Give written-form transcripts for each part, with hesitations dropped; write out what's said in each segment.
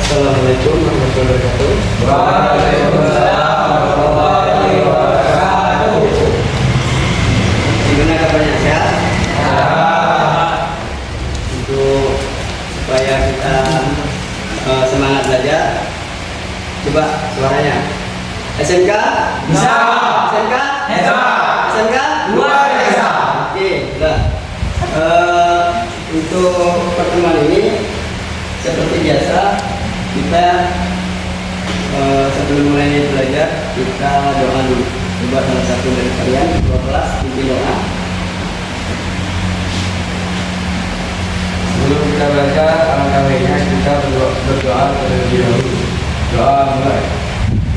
Assalamualaikum warahmatullahi wabarakatuh. Waalaikumsalam warahmatullahi wabarakatuh. Gimana kabarnya, sehat? Sehat. Untuk supaya kita semangat belajar, coba suaranya. SMK? Bisa. SMK? Hebat. SMK? Luar biasa. Oke, udah. Untuk pertemuan ini seperti biasa kita sebelum mulai belajar kita doa dulu. Coba salah satu dari kalian dua kelas pimpin doa. Sebelum kita belajar, alangkah baiknya kita berdoa terlebih dahulu. Doa mulai.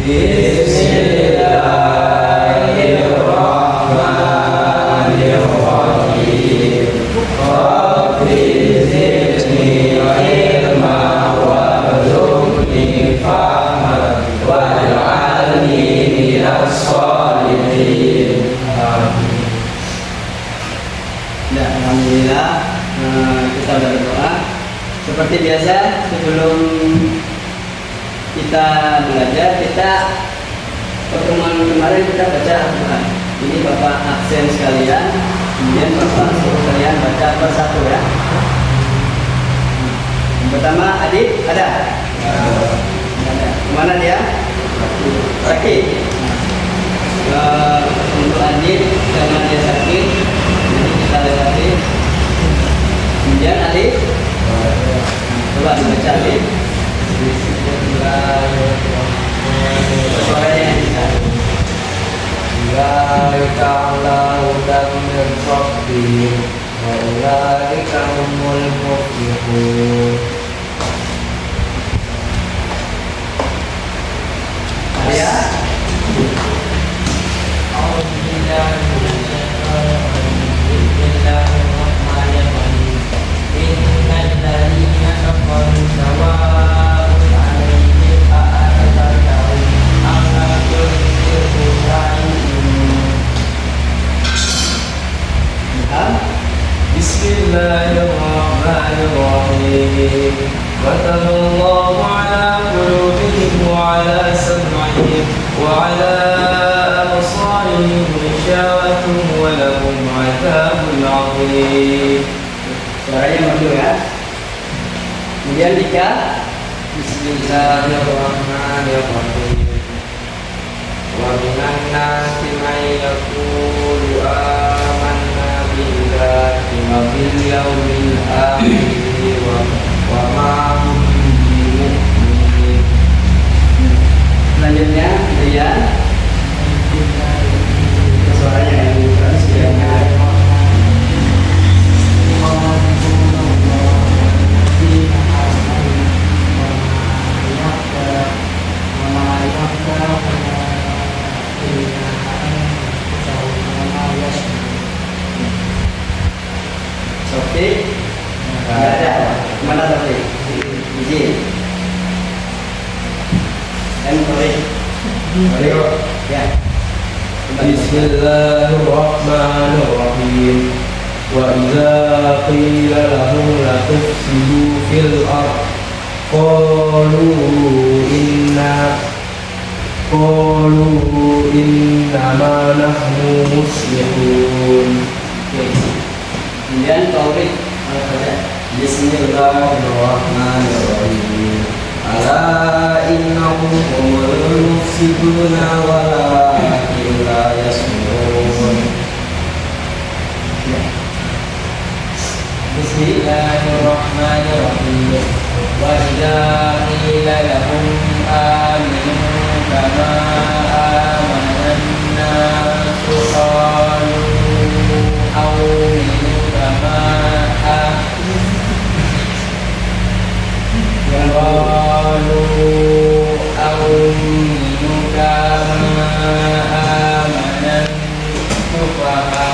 Bismillahirrahmanirrahim. Rabbi zidni ilma warzuqni fahman waj'alni minas sholihin. Amin. Nah, alhamdulillah kita udah berdoa. Seperti biasa sebelum kita belajar, kita pertemuan kemarin kita baca Al-Quran. Ini Bapak absen sekalian, kemudian Bapak suruh kalian baca persatu ya. Yang pertama Adik ada? Ada. Kemana dia? Sakit. Untuk Adik karena dia sakit, jadi kita lewati. Kemudian Adik, coba dibaca Adik. Suaranya yang bisa. Ulaika ala hudan min rabbihim wa ulaika humul muflihun. Arya, Bismillahirrahmanirrahim. Kataballahu ala qulubihim wa ala sam'ihim wa ala absarihim ghishawatun wa lahum 'adzabun 'adzim. suaranya merdu ya. Kemudian Dika, Bismillahirrahmanirrahim. Wa minan nasi may yaqulu amanna billahi wa bil yawmil akhir wa ma hum bimu'minin. selanjutnya Dea. Suaranya yang keras ya. Sofi, nggak ada. Mana Sofi? Izin. Sorry. Ya. Bismillahirrahmanirrahim. Wa idza qila lahum la tufsidu fil ard qalu innama nahnu muslihun. Kemudian Taufik. Bismillahirrahmanirrahim. Ala innahum humul mufsiduna walakin la yash'urun. Bismillahirrahmanirrahim. Wa idza qila lahum aminu kama amanan nasu qalu aminu kama qalu aminu kama amanan sufaha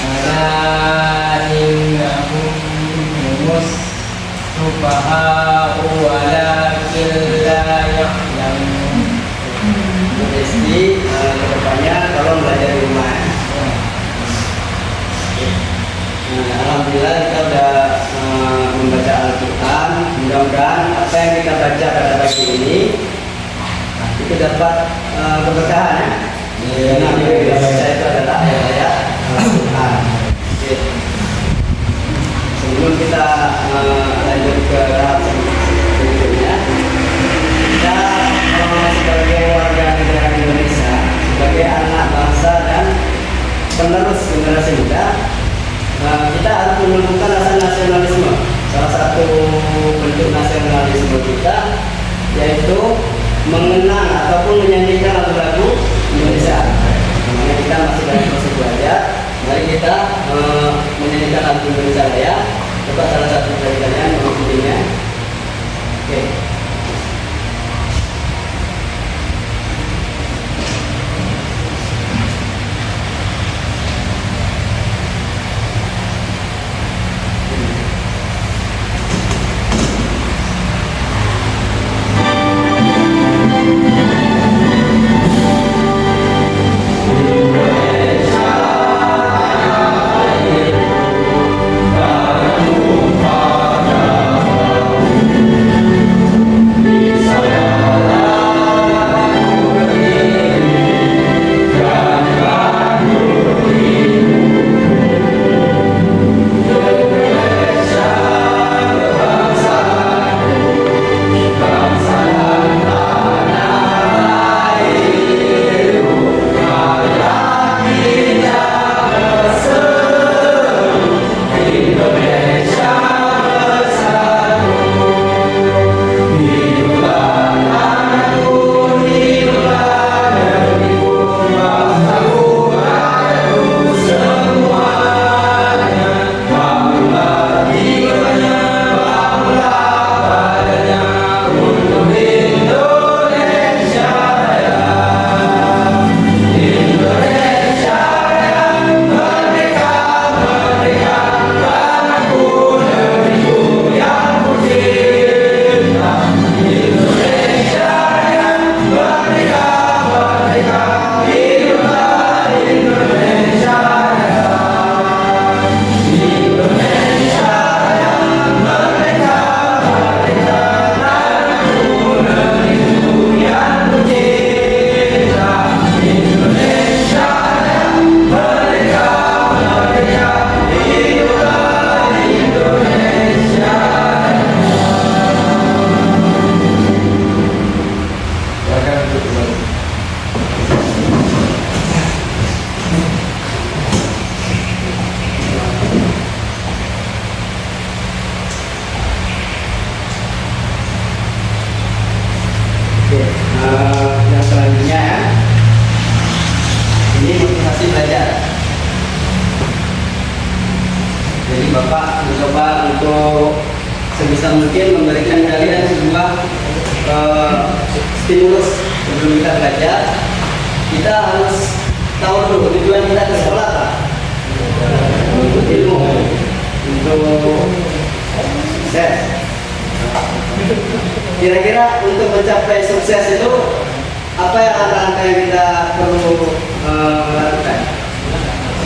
ala innahum humus sufaha'u walakin la ya'lamun. Jadi kedepannya tolong belajar di rumah. Nah, alhamdulillah kita udah membaca Al-Quran. bertahan ya. Yang kita baca itu adalah ayat-ayat Al-Quran. Oke. Sebelum kita lanjut ke tahap berikutnya, kita sebagai warga negara Indonesia, sebagai anak bangsa dan penerus generasi muda, kita harus menemukan rasa nasionalisme. Salah satu bentuk nasionalisme kita yaitu mengenang ataupun menyanyikan lagu-lagu Indonesia. Namanya kita masih dalam proses belajar. Mari kita menyanyikan lagu Indonesia Raya. Coba salah satu dari kalian mengikutinya. Oke. Yang selanjutnya ya, ini motivasi belajar. Jadi Bapak mencoba untuk sebisa mungkin memberikan kalian sebuah stimulus sebelum kita belajar. Kita harus tahu dulu tujuan kita ke sekolah apa? Untuk ilmu, untuk sukses. Kira-kira untuk mencapai sukses itu apa yang langkah-langkah yang kita perlu lakukan?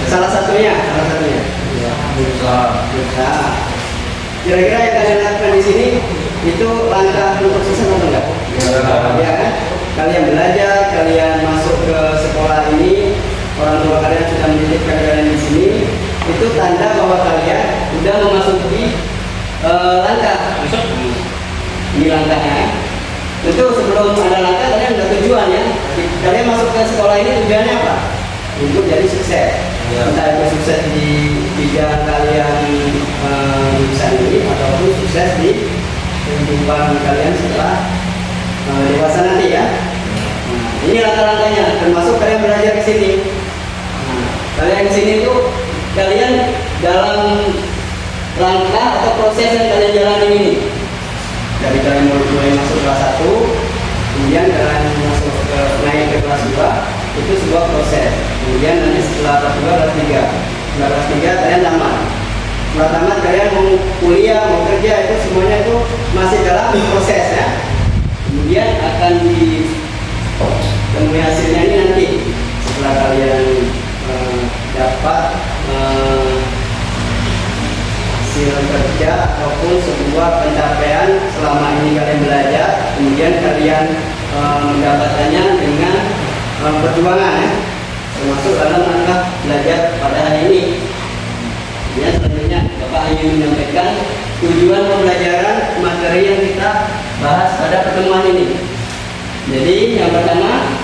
Salah satunya. Berusaha. Kira-kira yang kalian lakukan di sini itu langkah untuk sukses atau enggak? Ya kan? Kalian belajar, kalian masuk ke sekolah ini, orang tua kalian sudah menitipkan kalian di sini, itu tanda bahwa kalian sudah memasuki langkah. Ini langkahnya. Tentu sebelum ada langkah kalian ada tujuan ya. Kalian masuk ke sekolah ini tujuannya apa? Untuk jadi sukses. Entah itu sukses di bidang kalian jurusan ini ataupun sukses di kehidupan kalian setelah dewasa nanti ya. Ini langkah-langkahnya. Termasuk kalian belajar ke sini. Kalian ke sini itu kalian dalam langkah atau proses yang kalian jalani ini. Dari kalian mulai masuk kelas 1, kemudian kalian masuk ke naik ke kelas 2, itu sebuah proses. Kemudian nanti setelah kelas 2, kelas 3. Setelah kelas 3 kalian tamat. Setelah tamat kalian mau kuliah, mau kerja, itu semuanya itu masih dalam proses ya. Kemudian akan ditemui hasilnya ini nanti setelah kalian dapat hasil kerja ataupun sebuah pencapaian selama ini kalian belajar, kemudian kalian mendapatkannya dengan perjuangan ya, termasuk dalam rangka belajar pada hari ini. Ya, selanjutnya Bapak ingin menyampaikan tujuan pembelajaran materi yang kita bahas pada pertemuan ini. Jadi yang pertama,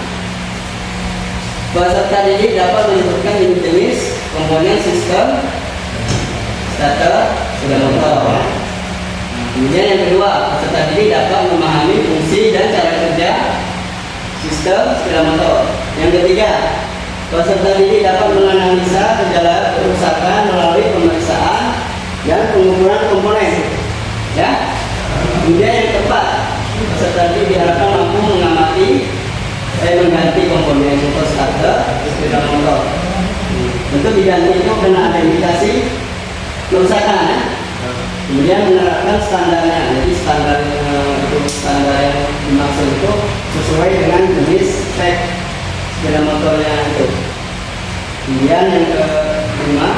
peserta didik dapat menyebutkan jenis komponen sistem starter sepeda motor. Kemudian yang kedua, peserta didik dapat memahami fungsi dan cara kerja sistem sepeda motor. Yang ketiga, peserta didik dapat menganalisa gejala kerusakan melalui pemeriksaan dan pengukuran komponen. Ya. Kemudian yang keempat, peserta didik diharapkan mampu mengamati mengganti komponen motor starter sepeda motor. Tentu diganti itu kena identifikasi kerusakan. Ya. Kemudian menerapkan standarnya. Jadi standar yang dimaksud itu sesuai dengan jenis spek sepeda motornya itu. Kemudian yang kelima,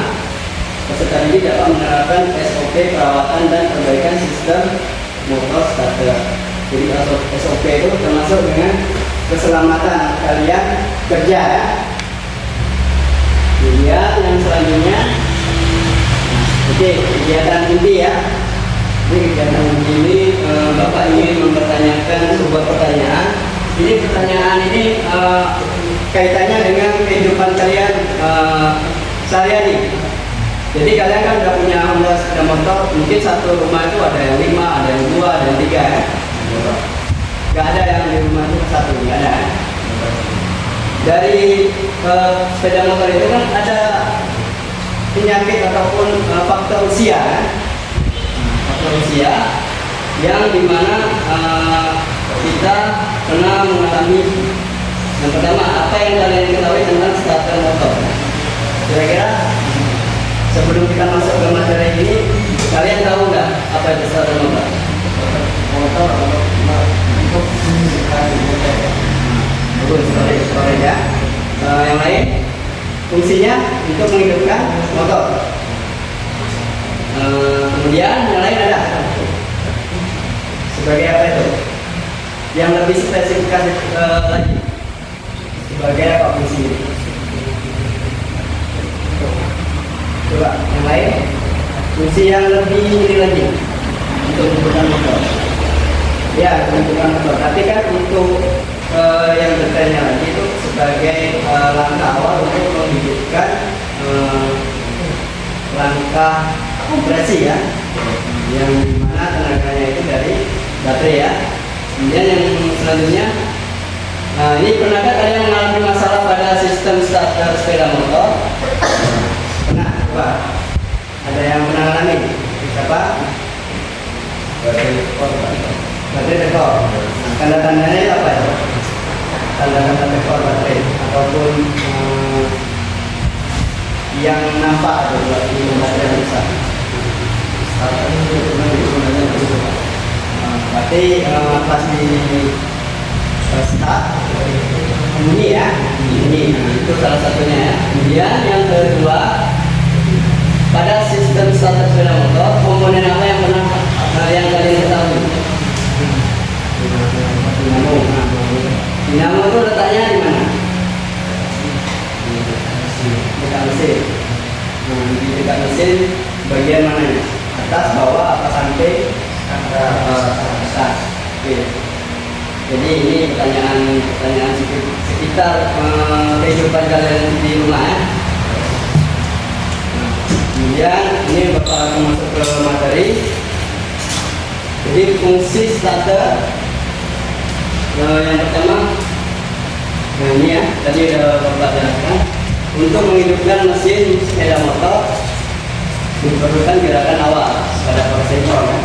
peserta didik dapat menerapkan SOP perawatan dan perbaikan sistem motor starter. Jadi SOP itu termasuk dengan keselamatan kalian kerja. Kemudian yang selanjutnya, oke, kegiatan inti ya. Ini kegiatan inti ini Bapak ingin mempertanyakan sebuah pertanyaan. Ini pertanyaan ini kaitannya dengan kehidupan kalian sehari-hari. Jadi kalian kan udah punya Honda sepeda motor, mungkin satu rumah itu ada yang 5, ada yang 2, ada yang 3 ya. Gak ada yang di rumah itu satu, gak ada. Dari sepeda motor itu kan ada penyakit ataupun faktor usia, faktor usia yang dimana kita pernah mengalami. Yang pertama, apa yang kalian ketahui tentang starter motor? Kira-kira sebelum kita masuk ke materi ini, kalian tahu nggak apa itu starter motor? Motor untuk menghidupkan motor. Bagus, sorry ya. Yang lain, fungsinya untuk menghidupkan motor. Kemudian yang lain ada sebagai apa itu? Yang lebih spesifik lagi sebagai apa fungsinya? Coba yang lain, fungsi yang lebih ini lagi untuk menghidupkan motor. Ya, menghidupkan motor. Tapi kan untuk yang detailnya lagi itu sebagai langkah awal untuk menghidupkan langkah kompresi ya, yang dimana tenaganya itu dari baterai ya. Kemudian yang selanjutnya, ini pernahkah kalian mengalami masalah pada sistem starter sepeda motor? Pernah, coba. Ada yang pernah mengalami? Siapa? Baterai tekor. Tanda-tandanya apa ya? Tanda-tanda tekor baterai ataupun yang nampak ada di baterai rusak. Berarti pas di start bunyi ya, ini itu salah satunya ya. Kemudian yang kedua, pada sistem starter sepeda motor, komponen apa yang pernah yang kalian ketahui? Dinamo. Dinamo itu letaknya di mana? Dekat mesin. Di dekat mesin bagian mana ya? Atas, bawah, apa samping? Atas. Oke. Jadi ini pertanyaan sekitar kehidupan kalian di rumah ya. Kemudian ini Bapak akan masuk ke materi. Jadi fungsi starter yang pertama, nah ini ya, tadi udah Bapak jelaskan. Untuk menghidupkan mesin sepeda motor diperlukan gerakan awal pada prosedur ya,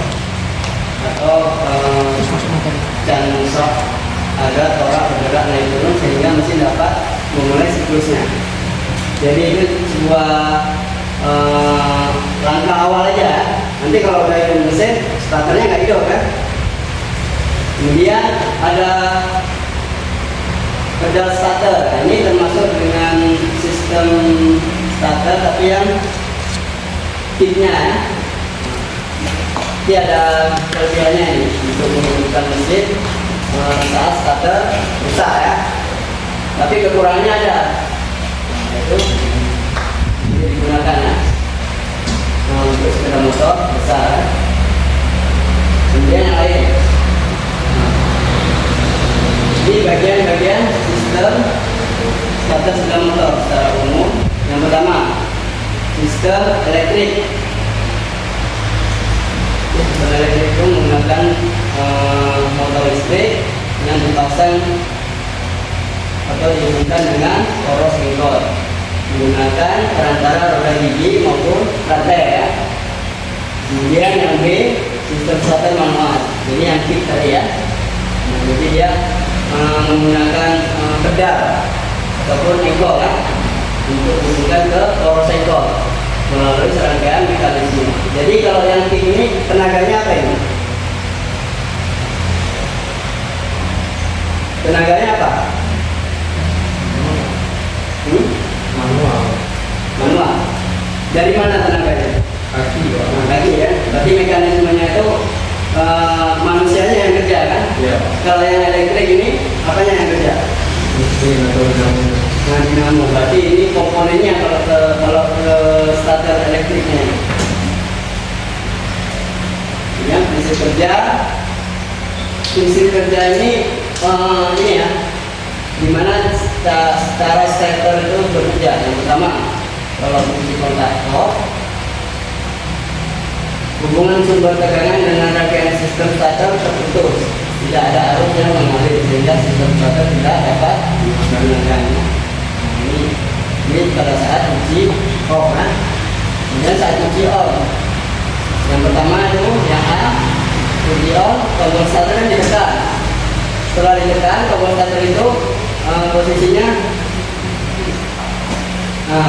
atau dan shock agar torak bergerak naik turun sehingga mesin dapat memulai siklusnya. Jadi itu sebuah langkah awal aja. Nanti kalau udah hidup mesin, starternya nggak hidup kan. Kemudian ada pedal starter. Nah, ini termasuk dengan sistem starter tapi yang kitnya ya. Ini ada kelebihannya ini untuk menghidupkan mesin saat starter rusak ya. tapi kekurangannya ada. Nah, itu ini digunakan ya. Nah, untuk sepeda motor besar. Kemudian yang lain. Nah, ini bagian-bagian sistem starter sepeda motor secara umum. Yang pertama, sistem elektrik. Sistem elektrik itu menggunakan motor listrik yang dipasang atau dihubungkan dengan poros engkol menggunakan perantara roda gigi maupun rantai ya. Kemudian yang B, sistem starter manual. Ini yang kick tadi ya. Nah, jadi dia menggunakan pedal ataupun engkol ya untuk dihubungkan ke poros engkol melalui serangkaian mekanisme. Jadi kalau yang kick ini tenaganya apa ini? Tenaganya apa? Manual. Dari mana tenaganya? Kaki, Pak. Nah, kaki ya. Berarti mekanismenya itu manusianya yang kerja kan? Iya. Kalau yang elektrik ini apanya yang kerja? Mesin atau dinamo. Nah, dinamo. Berarti ini komponennya kalau ke starter elektriknya. Yang prinsip kerja. Prinsip kerja ini ya, dimana secara starter itu bekerja. Yang pertama, kalau fungsi kontak off, hubungan sumber tegangan dengan rangkaian sistem starter terputus, tidak ada arus yang mengalir sehingga sistem starter tidak dapat digunakan. Ini pada saat kunci off kan. Kemudian saat kunci on, yang pertama itu yang A, kunci on, tombol starter ditekan. Setelah ditekan, tombol starter itu posisinya,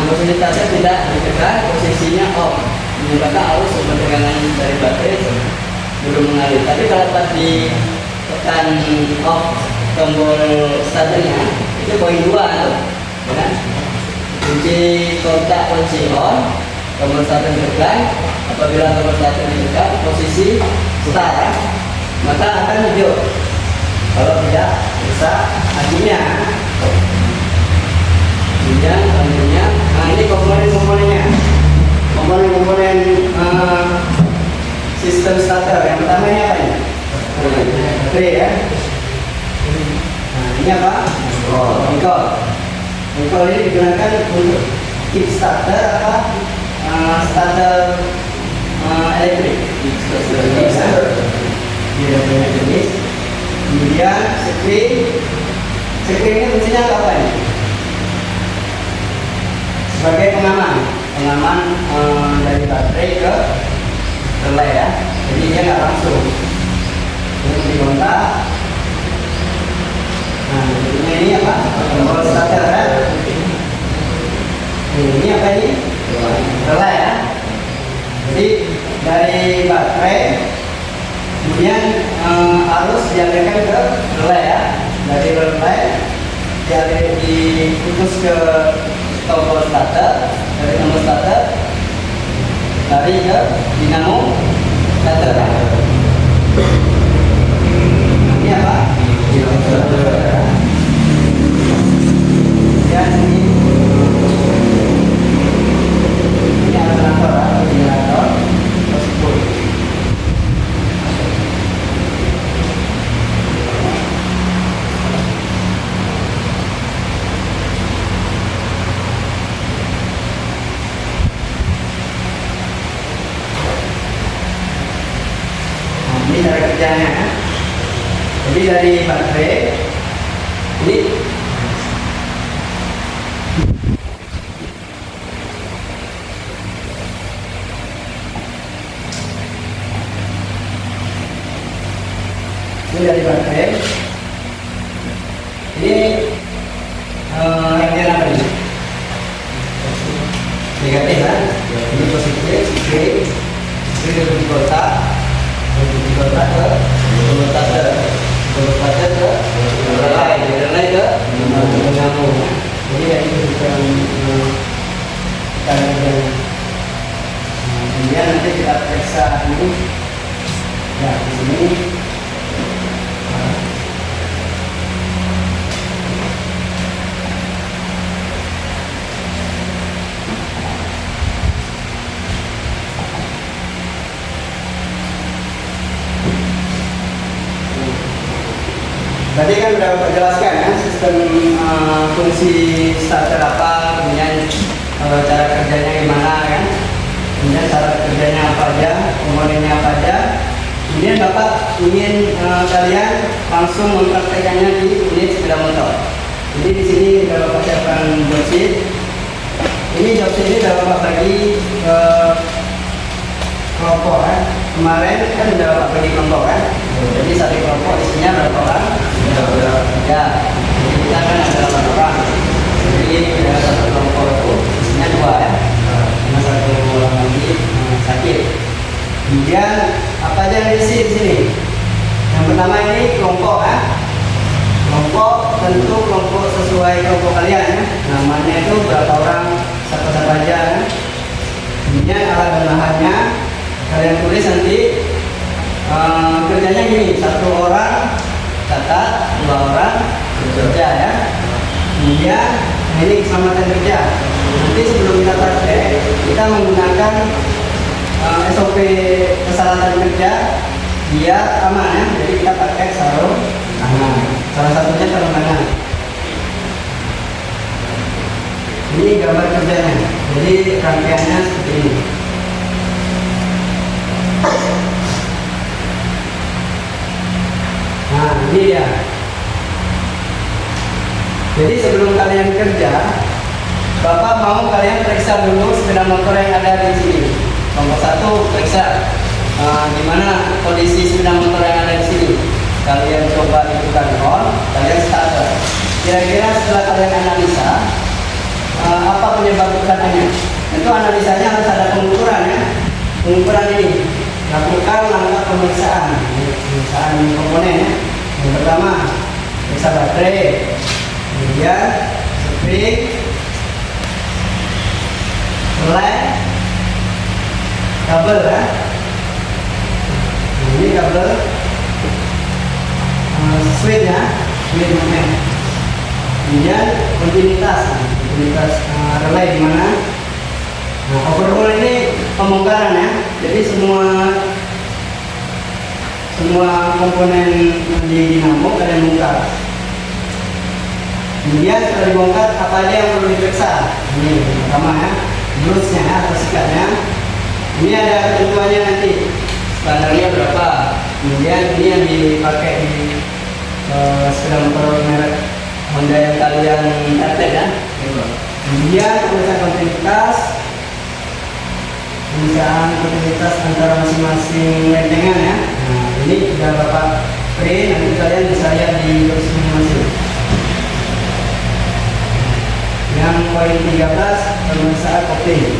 posisi starter tidak ditekan, posisinya off, menyebabkan arus sumber tegangan dari baterai belum mengalir. Tapi kalau pas ditekan off tombol starternya, itu poin 2 tuh, ya kan? Kunci kontak kunci on, tombol starter ditekan. Apabila tombol starter ditekan, posisi start ya, maka akan hijau. Kalau tidak, rusak akinya. Kemudian selanjutnya, nah ini komponen-komponennya. Komponen-komponen sistem starter. Yang pertama ini apa ini? B ya. Nah ini apa? Engkol. Engkol ini digunakan untuk kick starter apa? Starter elektrik. Kick starter. Dia punya jenis. Kemudian screen ini fungsinya apa ini? Sebagai pengaman dari baterai ke relay ya. Jadi dia nggak langsung untuk dikontak. Nah, ini apa? Tombol starter ya. Ini apa ini? Relay ya. Jadi dari baterai kemudian arus dialirkan ke relay ya. Dari relay diputus ke tombol starter, dari tombol starter lari ke dinamo starter ya. Ini apa? Dinamo starter ya. Kemudian ini alternator ya, generator tersebut. Ini cara kerjanya. Jadi dari baterai ini dari baterai ini yang dia apa ini? Negatif kan? Ini positif, ini di kotak. Di kotak ke tombol starter ke relay ke dinamo. Jadi ya itu bukan kemudian nanti kita periksa ini ya di sini. Tadi kan udah Bapak jelaskan ya sistem fungsi starter apa, kemudian cara kerjanya gimana kan, kemudian cara kerjanya apa aja, komponennya apa aja. Kemudian Bapak ingin kalian langsung mempraktekannya di unit sepeda motor. Jadi di sini sudah Bapak siapkan job sheet. Ini job sheet ini sudah Bapak bagi ke kelompok kan. Kemarin kan sudah Bapak bagi kelompok kan. Jadi satu kelompok isinya berapa orang? Ya, jadi kita kan ada 8 orang. Jadi ini ada satu kelompok itu isinya 2 ya. Karena satu orang lagi sakit. Kemudian apa aja yang diisi di sini? Yang pertama ini kelompok ya. Kelompok tentu kelompok sesuai kelompok kalian ya. Namanya itu berapa orang, siapa-siapa aja ya. Kemudian alat dan bahannya kalian tulis nanti. Kerjanya gini, 1 orang catat, 2 orang kerja ya. Kemudian ini keselamatan kerja. Nanti sebelum kita praktek, kita menggunakan SOP keselamatan kerja biar aman ya. Jadi kita pakai sarung tangan. Salah satunya sarung tangan. Ini gambar kerjanya. Jadi rangkaiannya seperti ini. Nah, ini dia. Jadi sebelum kalian kerja, Bapak mau kalian periksa dulu sepeda motor yang ada di sini. Nomor 1 periksa gimana kondisi sepeda motor yang ada di sini. Kalian coba hidupkan on, kalian starter. Kira-kira setelah kalian analisa apa penyebab kerusakannya? Itu analisanya harus ada pengukuran ya. Pengukuran ini lakukan langkah pemeriksaan komponen ya. Yang pertama periksa baterai, kemudian spring, led, kabel ya. Ini kabel switch ya, switch magnet. Kemudian kontinuitas relay di mana. Nah, overall ini pembongkaran ya. Jadi semua komponen di dinamo kalian bongkar. Kemudian setelah dibongkar apa aja yang perlu diperiksa? Ini pertama ya, brusnya ya, atau sikatnya. Ini ada ketentuannya nanti. Standarnya berapa? Kemudian ini yang dipakai di sepeda motor merek Honda yang kalian praktek ya. Kemudian pemeriksaan antara masing-masing lendengan ya. Nah, ini sudah Bapak print, nanti kalian bisa lihat di kursus masing-masing. Yang poin 13 pemeriksaan kopling.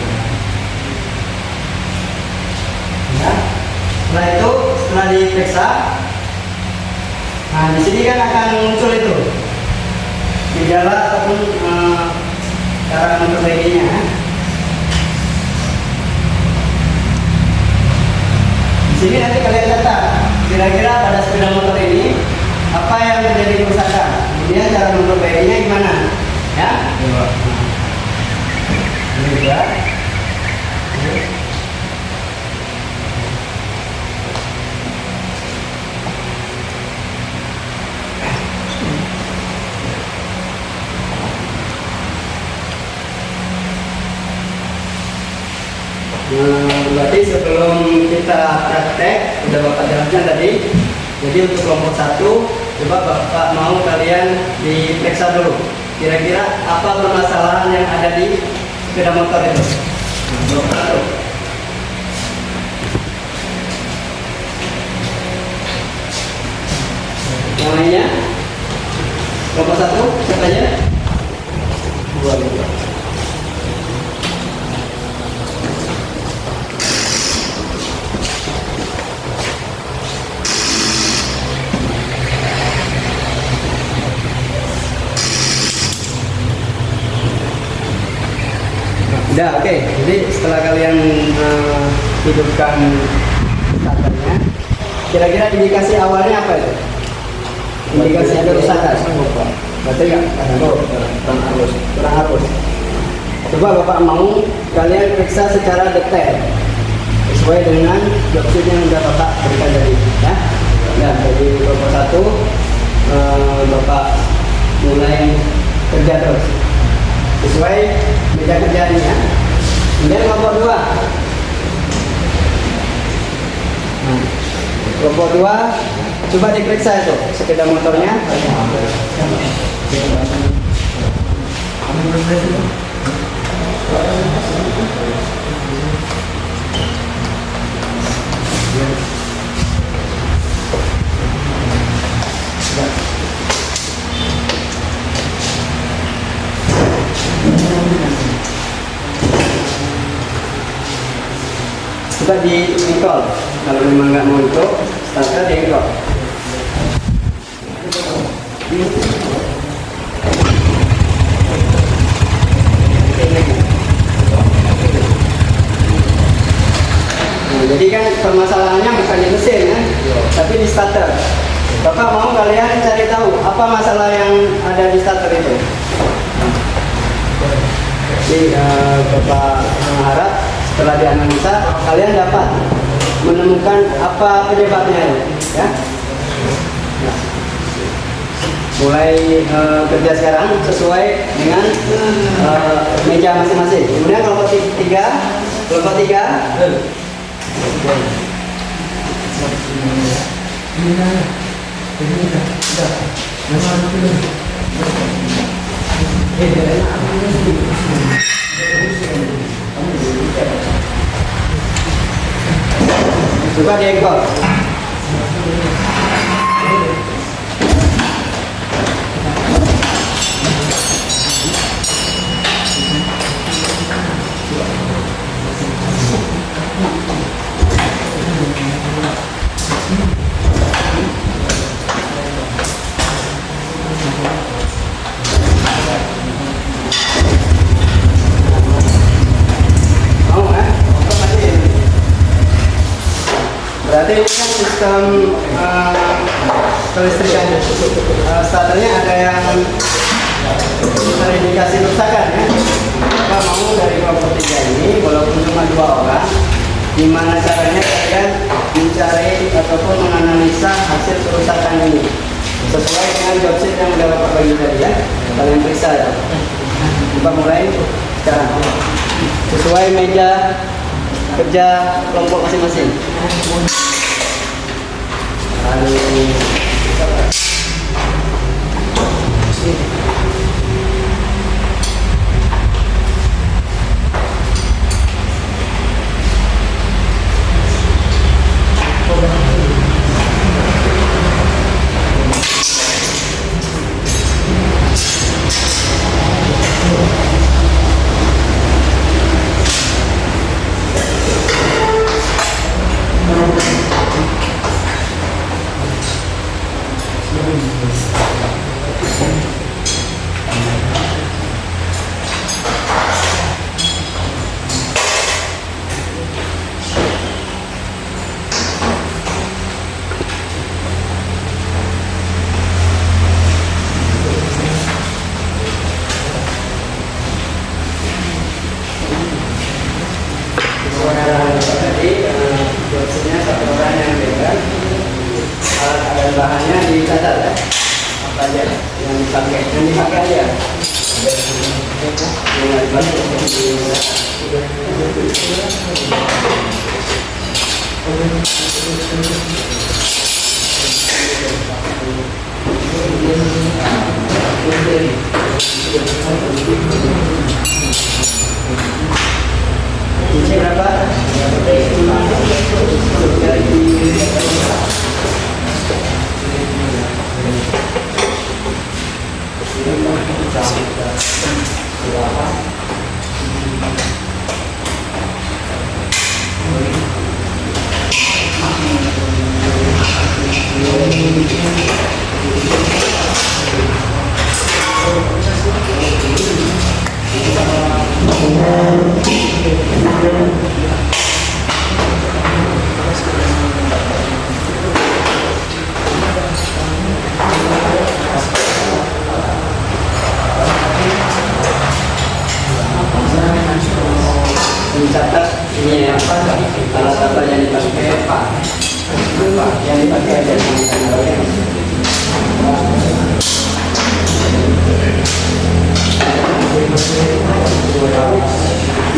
Ya. Setelah itu, setelah diperiksa, nah di sini kan akan muncul itu gejala ataupun cara memperbaikinya. Di sini nanti kalian catat kira-kira pada sepeda motor ini apa yang terjadi kerusakan, kemudian cara memperbaikinya gimana, ya? Ini juga. Berarti sebelum kita praktek udah Bapak jelaskan tadi. Jadi untuk kelompok 1 coba Bapak mau kalian diperiksa dulu. Kira-kira apa permasalahan yang ada di sepeda motor itu? Kelompok 1. Yang lainnya? Kelompok 1 siapa aja? 2. Udah, oke. Jadi setelah kalian hidupkan starternya, kira-kira indikasi awalnya apa itu? Indikasi kerusakan. Berarti kurang arus. Coba Bapak mau kalian periksa secara detail sesuai dengan job sheet yang sudah Bapak berikan tadi, ya. Nah, jadi kelompok 1 tua, coba diperiksa itu sepeda motornya. Coba di engkol, kalau memang nggak mau itu, starter di engkol. Nah, jadi kan permasalahannya bukan di mesin ya, tapi di starter. Bapak mau kalian cari tahu apa masalah yang ada di starter itu? Jadi Bapak mengharap setelah dianalisa kalian dapat menemukan apa penyebabnya ya. Nah, mulai kerja sekarang sesuai dengan meja masing-masing. Kemudian kelompok tiga. Coba diengkol. Berarti ini kan sistem kelistrikan starternya ada yang terindikasi kerusakan ya. Maka mau dari kelompok 3 ini, walaupun cuma 2 orang, gimana caranya kalian mencari ataupun menganalisa hasil kerusakan ini sesuai dengan job sheet yang udah Bapak bagi tadi ya. Kalian periksa ya. Kita mulai sekarang sesuai meja kerja kelompok masing-masing. Bahannya dicatat ya, apa aja yang dipakai aja. Kunci berapa? Mencatat ini ya, alat apa yang dipakai apa yang dipakai aja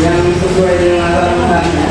yang sesuai dengan latar belakangnya.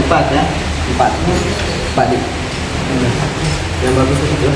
Empat ya, empat di yang bagus itu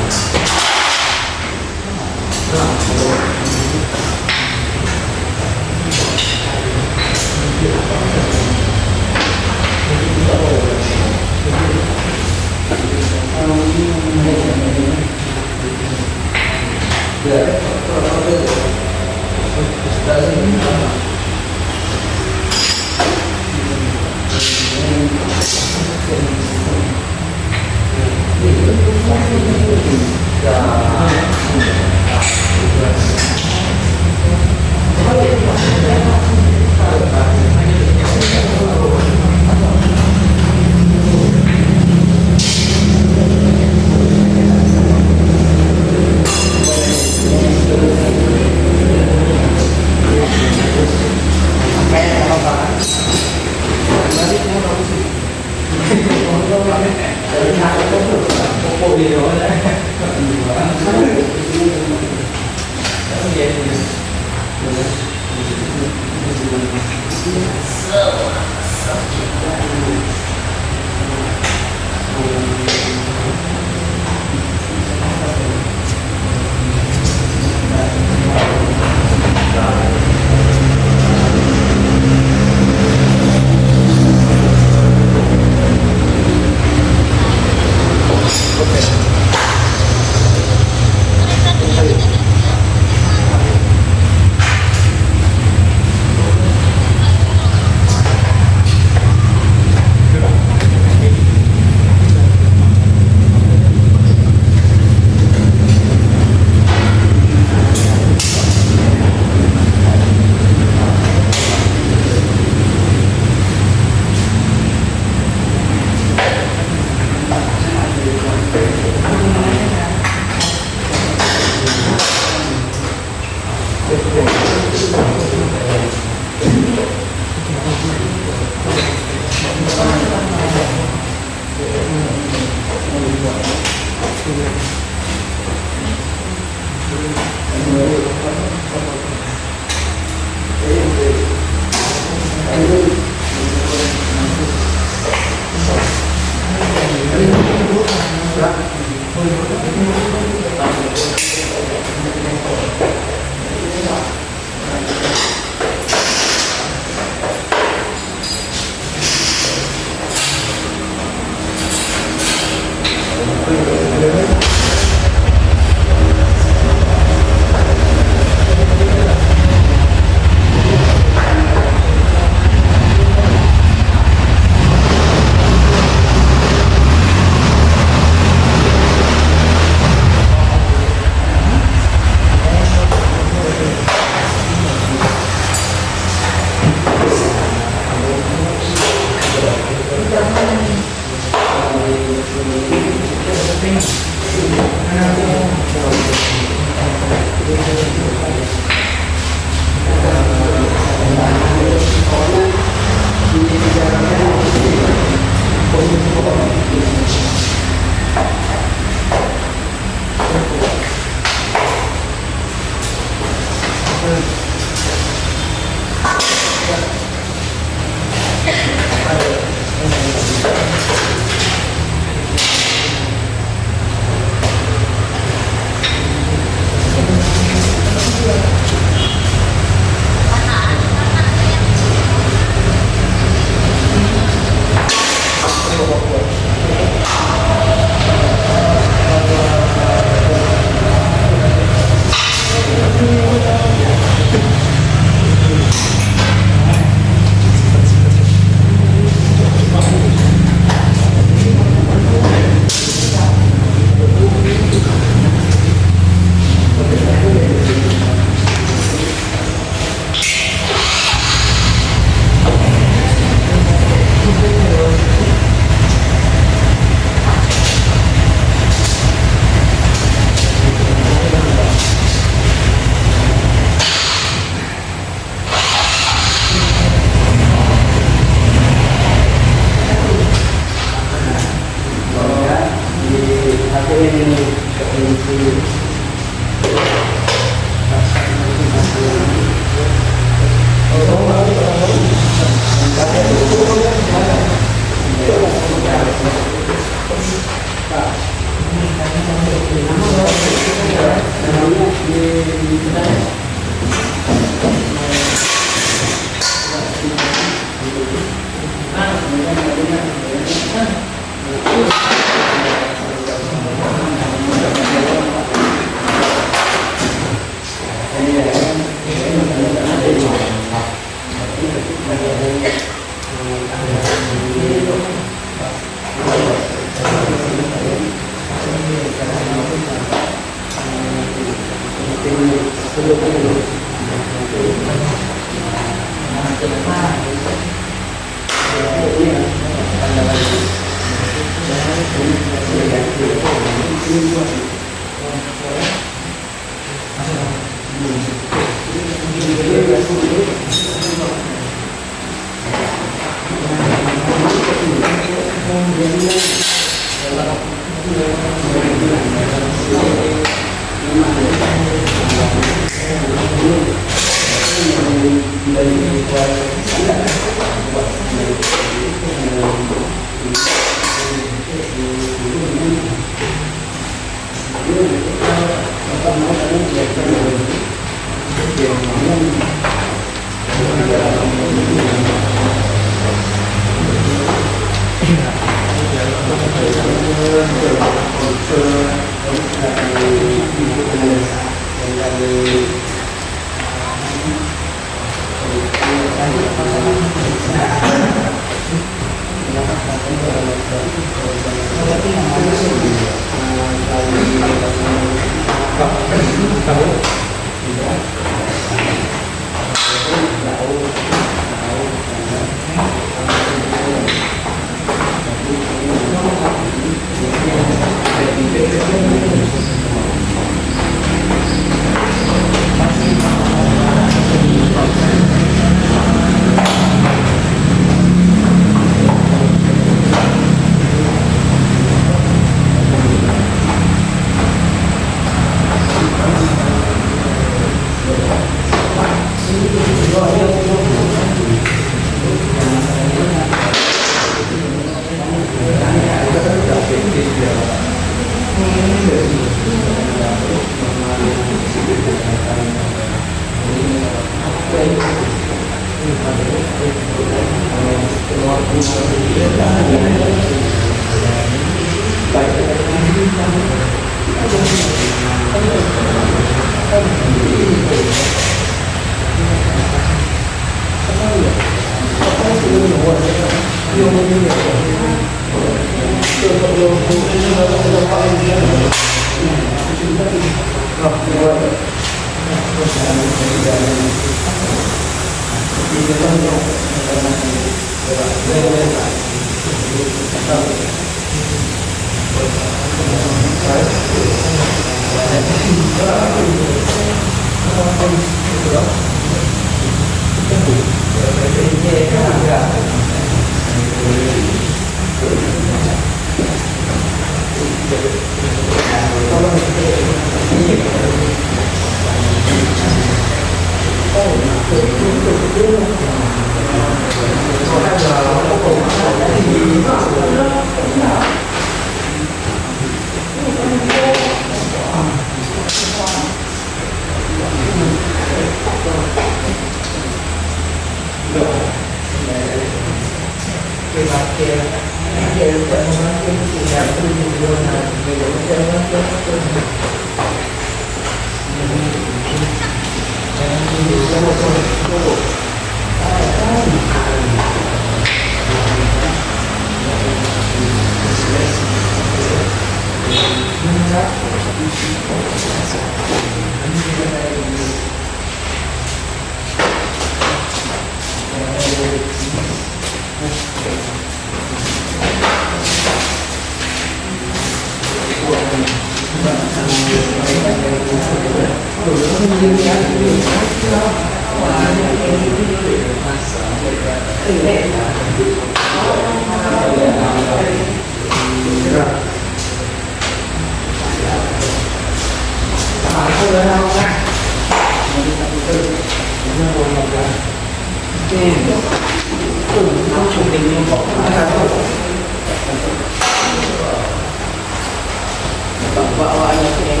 bawaannya kayak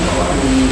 bawa di